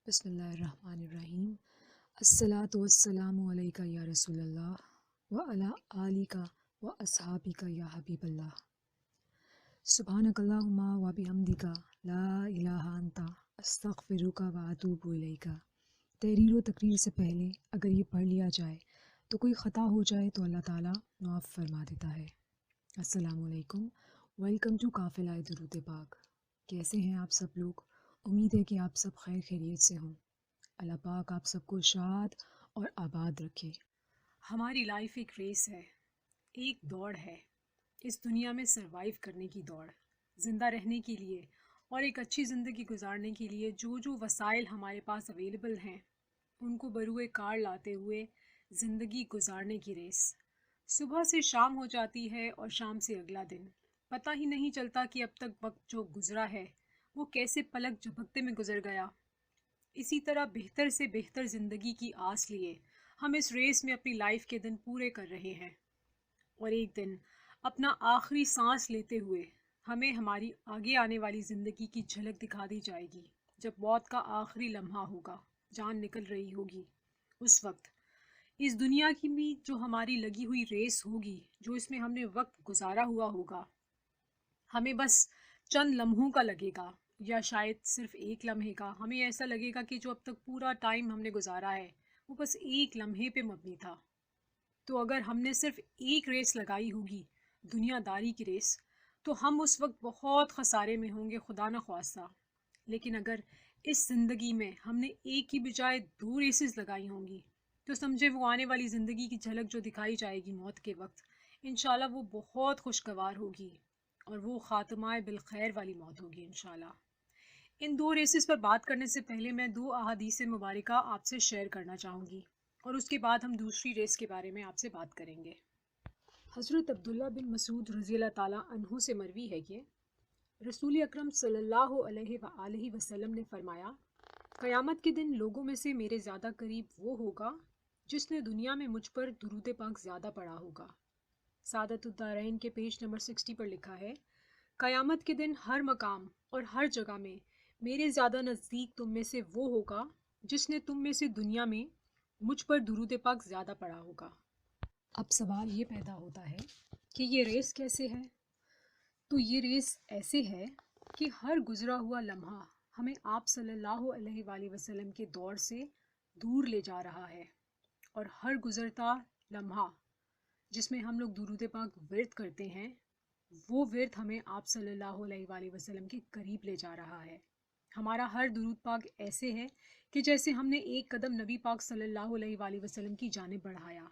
بسم اللہ الرحمن الرحیم۔ الصلاۃ والسلام علیکہ یا رسول اللہ وعلی آلک و اصحابک یا حبیب اللہ۔ سبحانک اللہم و بحمدک لا الہ انت استغفرک و اتوب الیک۔ تحریر و تقریر سے پہلے اگر یہ پڑھ لیا جائے تو کوئی خطا ہو جائے تو اللہ تعالیٰ معاف فرما دیتا ہے۔ السلام علیکم، ویلکم ٹو قافلہ درود پاک۔ کیسے ہیں آپ سب لوگ؟ امید ہے کہ آپ سب خیر خیریت سے ہوں۔ اللہ پاک آپ سب کو شاد اور آباد رکھے۔ ہماری لائف ایک ریس ہے، ایک دوڑ ہے، اس دنیا میں سروائیو کرنے کی دوڑ، زندہ رہنے کے لیے اور ایک اچھی زندگی گزارنے کے لیے جو وسائل ہمارے پاس اویلیبل ہیں ان کو بروئے کار لاتے ہوئے زندگی گزارنے کی ریس۔ صبح سے شام ہو جاتی ہے اور شام سے اگلا دن، پتہ ہی نہیں چلتا کہ اب تک وقت جو گزرا ہے وہ کیسے پلک جھپکتے میں گزر گیا۔ اسی طرح بہتر سے بہتر زندگی کی آس لیے ہم اس ریس میں اپنی لائف کے دن پورے کر رہے ہیں، اور ایک دن اپنا آخری سانس لیتے ہوئے ہمیں ہماری آگے آنے والی زندگی کی جھلک دکھا دی جائے گی۔ جب موت کا آخری لمحہ ہوگا، جان نکل رہی ہوگی، اس وقت اس دنیا کی بھی جو ہماری لگی ہوئی ریس ہوگی، جو اس میں ہم نے وقت گزارا ہوا ہوگا، ہمیں بس چند لمحوں کا لگے گا یا شاید صرف ایک لمحے کا۔ ہمیں ایسا لگے گا کہ جو اب تک پورا ٹائم ہم نے گزارا ہے وہ بس ایک لمحے پہ مبنی تھا۔ تو اگر ہم نے صرف ایک ریس لگائی ہوگی، دنیا داری کی ریس، تو ہم اس وقت بہت خسارے میں ہوں گے، خدا نخواستہ۔ لیکن اگر اس زندگی میں ہم نے ایک کی بجائے 2 ریسز لگائی ہوں گی تو سمجھے وہ آنے والی زندگی کی جھلک جو دکھائی جائے گی موت کے وقت، انشاءاللہ وہ بہت خوشگوار ہوگی اور وہ خاتمہ بالخیر والی موت ہوگی انشاءاللہ۔ ان 2 ریسز پر بات کرنے سے پہلے میں 2 احادیث مبارکہ آپ سے شیئر کرنا چاہوں گی، اور اس کے بعد ہم دوسری ریس کے بارے میں آپ سے بات کریں گے۔ حضرت عبداللہ بن مسعود رضی اللہ تعالیٰ عنہ سے مروی ہے کہ رسول اکرم صلی اللہ علیہ وآلہ وسلم نے فرمایا، قیامت کے دن لوگوں میں سے میرے زیادہ قریب وہ ہوگا جس نے دنیا میں مجھ پر درود پاک زیادہ پڑھا ہوگا۔ سعادت الدارین کے پیج نمبر 60 پر لکھا ہے، قیامت کے دن ہر مقام اور ہر جگہ میں میرے زیادہ نزدیک تم میں سے وہ ہوگا جس نے تم میں سے دنیا میں مجھ پر درود پاک زیادہ پڑھا ہوگا۔ اب سوال یہ پیدا ہوتا ہے کہ یہ ریس کیسے ہے؟ تو یہ ریس ایسے ہے کہ ہر گزرا ہوا لمحہ ہمیں آپ صلی اللہ علیہ وآلہ وسلم کے دور سے دور لے جا رہا ہے، اور ہر گزرتا لمحہ جس میں ہم لوگ درود پاک ورد کرتے ہیں، وہ ورد ہمیں آپ صلی اللہ علیہ وآلہ وسلم کے قریب لے جا رہا ہے۔ ہمارا ہر درود پاک ایسے ہے کہ جیسے ہم نے ایک قدم نبی پاک صلی اللہ علیہ وآلہ وسلم کی جانب بڑھایا،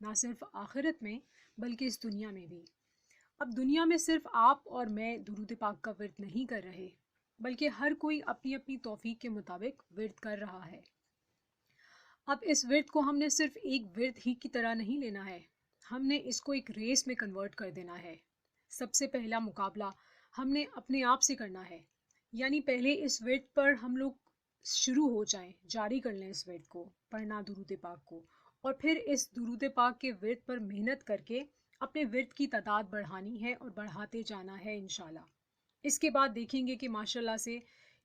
نہ صرف آخرت میں بلکہ اس دنیا میں بھی۔ اب دنیا میں صرف آپ اور میں درود پاک کا ورد نہیں کر رہے، بلکہ ہر کوئی اپنی اپنی توفیق کے مطابق ورد کر رہا ہے۔ اب اس ورد کو ہم نے صرف ایک ورد ہی کی طرح نہیں لینا ہے، ہم نے اس کو ایک ریس میں کنورٹ کر دینا ہے۔ سب سے پہلا مقابلہ ہم نے اپنے آپ سے کرنا ہے، یعنی پہلے اس ورد پر ہم لوگ شروع ہو جائیں، جاری کر لیں اس ورد کو، پڑھنا درود پاک کو، اور پھر اس درود پاک کے ورد پر محنت کر کے اپنے ورد کی تعداد بڑھانی ہے اور بڑھاتے جانا ہے انشاءاللہ۔ اس کے بعد دیکھیں گے کہ ماشاءاللہ سے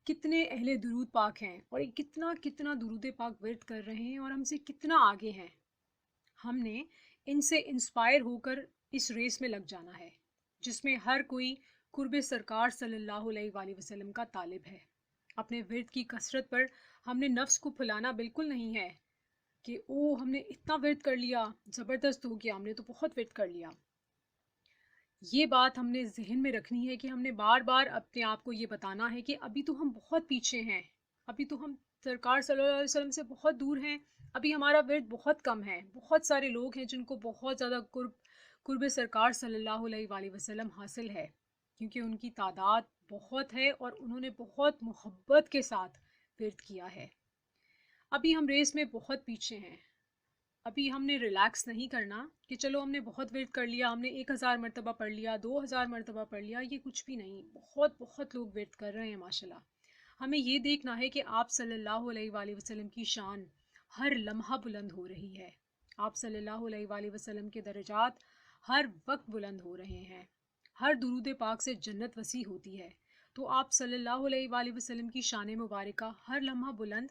کتنے اہل درود پاک ہیں اور کتنا درود پاک ورد کر رہے ہیں اور ہم سے کتنا آگے ہیں۔ ہم نے ان سے انسپائر ہو کر اس ریس میں لگ جانا ہے جس میں ہر کوئی قرب سرکار صلی اللہ علیہ وآلہ وسلم کا طالب ہے۔ اپنے ورد کی کثرت پر ہم نے نفس کو پھلانا بالکل نہیں ہے کہ ہم نے اتنا ورد کر لیا، زبردست ہو گیا، ہم نے تو بہت ورد کر لیا۔ یہ بات ہم نے ذہن میں رکھنی ہے کہ ہم نے بار بار اپنے آپ کو یہ بتانا ہے کہ ابھی تو ہم بہت پیچھے ہیں، ابھی تو ہم سرکار صلی اللہ علیہ وسلم سے بہت دور ہیں، ابھی ہمارا ورد بہت کم ہے۔ بہت سارے لوگ ہیں جن کو بہت زیادہ قرب سرکار صلی اللہ علیہ وآلہ وسلم حاصل ہے، کیونکہ ان کی تعداد بہت ہے اور انہوں نے بہت محبت کے ساتھ ورد کیا ہے۔ ابھی ہم ریس میں بہت پیچھے ہیں۔ ابھی ہم نے ریلیکس نہیں کرنا کہ چلو ہم نے بہت ورد کر لیا، ہم نے 1000 مرتبہ پڑھ لیا، 2000 مرتبہ پڑھ لیا، یہ کچھ بھی نہیں۔ بہت لوگ ورد کر رہے ہیں ماشاءاللہ۔ ہمیں یہ دیکھنا ہے کہ آپ صلی اللہ علیہ وآلہ وسلم کی شان ہر لمحہ بلند ہو رہی ہے، آپ صلی اللہ علیہ وآلہ وسلم کے درجات ہر وقت بلند ہو رہے ہیں، ہر درود پاک سے جنت وسیع ہوتی ہے۔ تو آپ صلی اللہ علیہ وآلہ وسلم کی شان مبارکہ ہر لمحہ بلند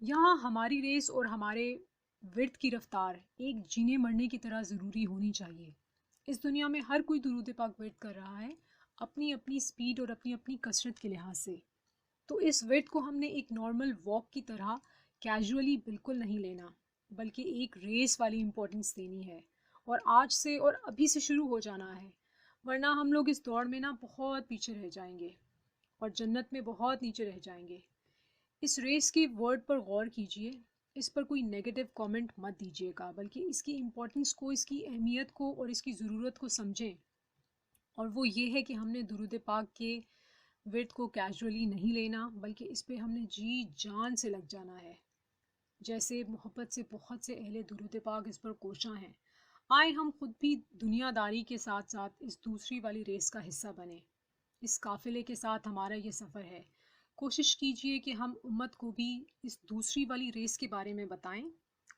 یہاں ہماری ریس اور ہمارے ورد کی رفتار ایک جینے مرنے کی طرح ضروری ہونی چاہیے۔ اس دنیا میں ہر کوئی درود پاک ورد کر رہا ہے، اپنی اپنی سپیڈ اور اپنی اپنی کثرت کے لحاظ سے۔ تو اس ورد کو ہم نے ایک نارمل واک کی طرح کیجولی بالکل نہیں لینا، بلکہ ایک ریس والی امپورٹنس دینی ہے، اور آج سے اور ابھی سے شروع ہو جانا ہے، ورنہ ہم لوگ اس دوڑ میں بہت پیچھے رہ جائیں گے اور جنت میں بہت نیچے رہ جائیں گے۔ اس ریس کے ورڈ پر غور کیجئے، اس پر کوئی نیگیٹو کامنٹ مت دیجیے گا، بلکہ اس کی امپورٹنس کو، اس کی اہمیت کو اور اس کی ضرورت کو سمجھیں، اور وہ یہ ہے کہ ہم نے درود پاک کے ورد کو کیجولی نہیں لینا، بلکہ اس پہ ہم نے جی جان سے لگ جانا ہے، جیسے محبت سے بہت سے اہل درود پاک اس پر کوشاں ہیں۔ آئے ہم خود بھی دنیا داری کے ساتھ ساتھ اس دوسری والی ریس کا حصہ بنیں۔ اس قافلے کے ساتھ ہمارا یہ سفر ہے۔ کوشش کیجئے کہ ہم امت کو بھی اس دوسری والی ریس کے بارے میں بتائیں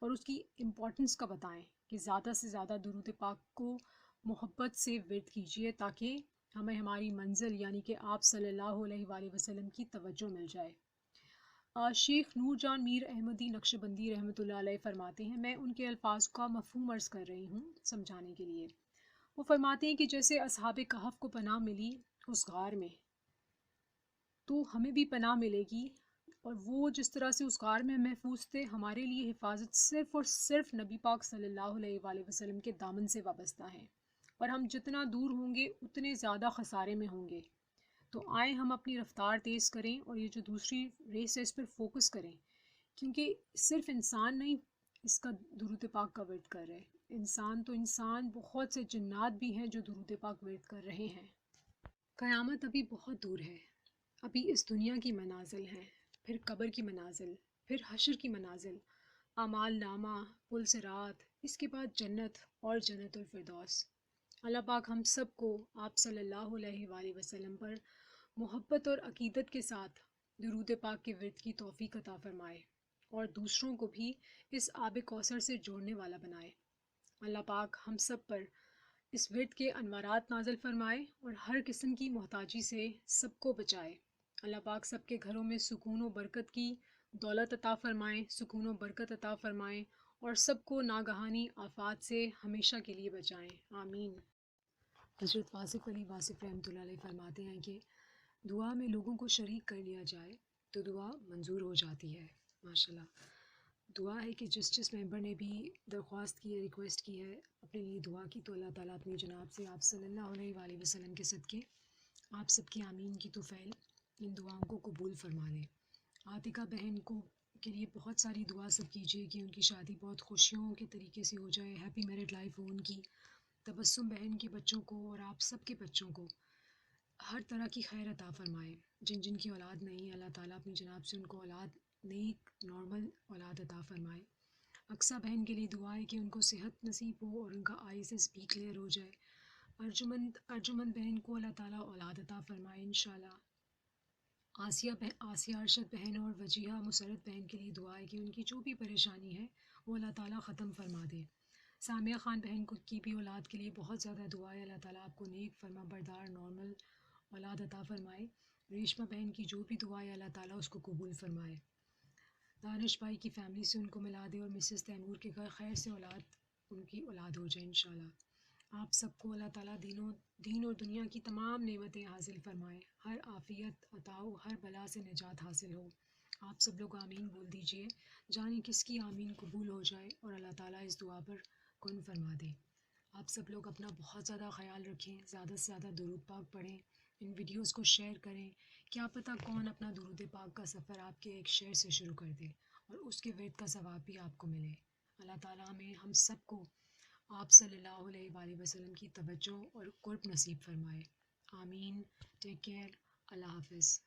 اور اس کی امپورٹنس کا بتائیں کہ زیادہ سے زیادہ درود پاک کو محبت سے ورد کیجئے، تاکہ ہمیں ہماری منزل یعنی کہ آپ صلی اللہ علیہ وآلہ وسلم کی توجہ مل جائے۔ شیخ نور جان میر احمدی نقشبندی رحمۃ اللہ علیہ فرماتے ہیں، میں ان کے الفاظ کا مفہوم عرض کر رہی ہوں سمجھانے کے لیے۔ وہ فرماتے ہیں کہ جیسے اصحاب کہف کو پناہ ملی اس غار میں، تو ہمیں بھی پناہ ملے گی، اور وہ جس طرح سے اس غار میں محفوظ تھے، ہمارے لیے حفاظت صرف اور صرف نبی پاک صلی اللہ علیہ وآلہ وسلم کے دامن سے وابستہ ہے، اور ہم جتنا دور ہوں گے اتنے زیادہ خسارے میں ہوں گے۔ تو آئیں ہم اپنی رفتار تیز کریں اور یہ جو دوسری ریس ہے اس پر فوکس کریں، کیونکہ صرف انسان نہیں اس کا درود پاک کا ورد کر رہے، انسان تو انسان، بہت سے جنات بھی ہیں جو درود پاک ورد کر رہے ہیں۔ قیامت ابھی بہت دور ہے، ابھی اس دنیا کی منازل ہیں، پھر قبر کی منازل، پھر حشر کی منازل، اعمال نامہ، پل صراط، اس کے بعد جنت اور جنت الفردوس۔ اللہ پاک ہم سب کو آپ صلی اللہ علیہ وآلہ وسلم پر محبت اور عقیدت کے ساتھ درود پاک کے ورد کی توفیق عطا فرمائے، اور دوسروں کو بھی اس آب کوثر سے جوڑنے والا بنائے۔ اللہ پاک ہم سب پر اس ورد کے انوارات نازل فرمائے اور ہر قسم کی محتاجی سے سب کو بچائے۔ اللہ پاک سب کے گھروں میں سکون و برکت کی دولت عطا فرمائیں، سکون و برکت عطا فرمائیں، اور سب کو ناگہانی آفات سے ہمیشہ کے لیے بچائیں، آمین۔ حضرت واصف علی واصف رحمۃ اللہ علیہ فرماتے ہیں کہ دعا میں لوگوں کو شریک کر لیا جائے تو دعا منظور ہو جاتی ہے۔ ماشاءاللہ، دعا ہے کہ جس ممبر نے بھی درخواست کی ہے، ریکویسٹ کی ہے اپنے لیے دعا کی، تو اللہ تعالیٰ اپنی جناب سے آپ صلی اللہ علیہ وآلہ وسلم کے صدقے آپ سب کی آمین کی توفیل ان دعاؤں کو قبول فرما لیں۔ عاتقہ بہن کو کے لیے بہت ساری دعا سب کیجیے کہ ان کی شادی بہت خوشیوں کے طریقے سے ہو جائے، ہیپی میرڈ لائف ہو ان کی۔ تبسم بہن کے بچوں کو اور آپ سب کے بچوں کو ہر طرح کی خیر عطا فرمائے۔ جن جن کی اولاد نہیں، اللہ تعالیٰ اپنی جناب سے ان کو اولاد نیک نارمل اولاد عطا فرمائے۔ اقصیٰ بہن کے لیے دعا ہے کہ ان کو صحت نصیب ہو اور ان کا آئیسس بھی کلیئر ہو جائے۔ ارجمند بہن کو اللہ تعالیٰ اولاد عطا فرمائے انشاءاللہ۔ آسیہ ارشد بہن اور وجیہہ مسرت بہن کے لیے دعا ہے کہ ان کی جو بھی پریشانی ہے وہ اللہ تعالیٰ ختم فرما دے۔ سامیہ خان بہن کو کی بھی اولاد کے لیے بہت زیادہ دعا ہے، اللہ تعالیٰ آپ کو نیک فرما بردار نارمل اولاد عطا فرمائے۔ ریشمہ بہن کی جو بھی دعا ہے اللہ تعالیٰ اس کو قبول فرمائے۔ دانش بھائی کی فیملی سے ان کو ملا دے، اور مسز تیمور کے گھر خیر سے اولاد ان کی اولاد ہو جائے انشاءاللہ۔ آپ سب کو اللہ تعالیٰ دین اور دنیا کی تمام نعمتیں حاصل فرمائے، ہر عافیت عطا ہو، ہر بلا سے نجات حاصل ہو۔ آپ سب لوگ آمین بول دیجئے، جانے کس کی آمین قبول ہو جائے اور اللہ تعالیٰ اس دعا پر کن فرما دے۔ آپ سب لوگ اپنا بہت زیادہ خیال رکھیں، زیادہ سے زیادہ درود پاک پڑھیں، ان ویڈیوز کو شیئر کریں، کیا پتہ کون اپنا درود پاک کا سفر آپ کے ایک شیئر سے شروع کر دے اور اس کے ورد کا ثواب بھی آپ کو ملے۔ اللہ تعالیٰ ہم سب کو آپ صلی اللہ علیہ وآلہ وسلم کی توجہ اور قرب نصیب فرمائے، آمین۔ ٹیک کیئر، اللہ حافظ۔